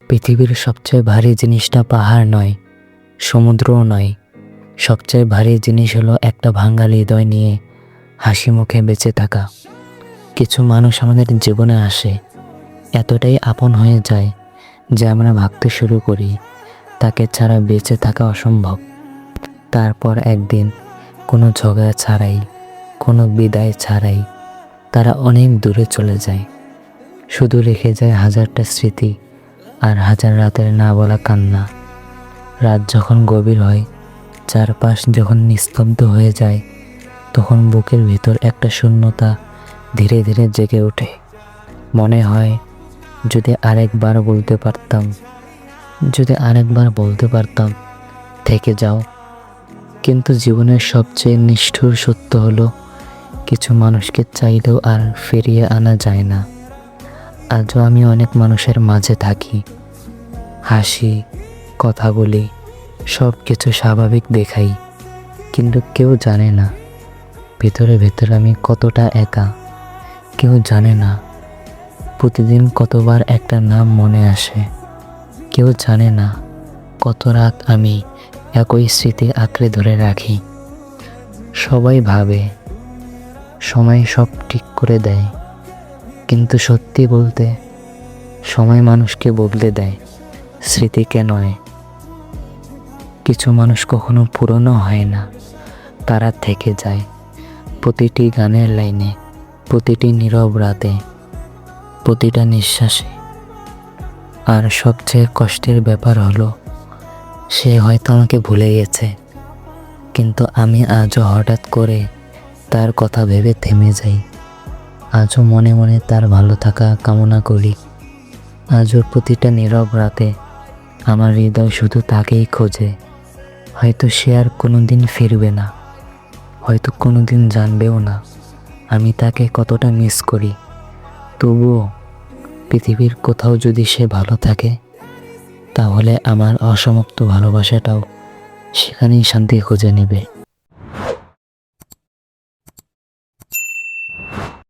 পৃথিবীর সবচেয়ে ভারী জিনিসটা পাহাড় নয়, সমুদ্রও নয়। সবচেয়ে ভারী জিনিস হলো একটা ভাঙা হৃদয় নিয়ে হাসি মুখে বেঁচে থাকা। কিছু মানুষ আমাদের জীবনে আসে, এতটাই আপন হয়ে যায় যে আমরা ভাবতে শুরু করি তাকে ছাড়া বেঁচে থাকা অসম্ভব। তারপর একদিন কোনো ঝগড়া ছাড়াই, কোনো বিদায় ছাড়াই তারা অনেক দূরে চলে যায়। শুধু রেখে যায় হাজারটা স্মৃতি আর হাজার রাতের না বলা কান্না। রাত যখন গভীর হয়, চারপাশ যখন নিস্তব্ধ হয়ে যায়, তখন বুকের ভিতর একটা শূন্যতা ধীরে ধীরে জেগে ওঠে। মনে হয় যদি আরেকবার বলতে পারতাম, থেকে যাও। কিন্তু জীবনের সবচেয়ে নিষ্ঠুর সত্য হলো কিছু মানুষকে চাইলেও আর ফিরিয়ে আনা যায় না। আজও আমি অনেক মানুষের মাঝে থাকি, হাসি, কথা বলি, সব কিছু স্বাভাবিক দেখাই, কিন্তু কেউ জানে না ভেতরে ভেতরে আমি কতটা একা। কেউ জানে না প্রতিদিন কতবার একটা নাম মনে আসে। কেউ জানে না কত রাত আমি একই স্মৃতি আঁকড়ে ধরে রাখি। সবাই ভাবে সময় সব ঠিক করে দেয়, কিন্তু সত্যি বলতে সময় মানুষকে বদলে দেয়, স্মৃতিকে নয়। কিছু মানুষ কখনো পুরনো হয় না, তারা থেকে যায় প্রতিটি গানের লাইনে, প্রতিটি নীরব রাতে, প্রতিটা নিঃশ্বাসে। আর সবচেয়ে কষ্টের ব্যাপার হলো সে হয়তো আমাকে ভুলে গেছে, কিন্তু আমি আজও হঠাৎ করে তার কথা ভেবে থেমে যাই। আজও মনে মনে তার ভালো থাকা কামনা করি। আজও প্রতিটা নীরব রাতে আমার হৃদয় শুধু তাকেই খোঁজে। হয়তো সে আর কোনোদিন ফিরবে না, হয়তো কোনোদিন জানবেও না আমি তাকে কতটা মিস করি। তবুও পৃথিবীর কোথাও যদি সে ভালো থাকে, তাহলে আমার অসমাপ্ত ভালোবাসাটাও সেখানেই শান্তি খুঁজে নেবে।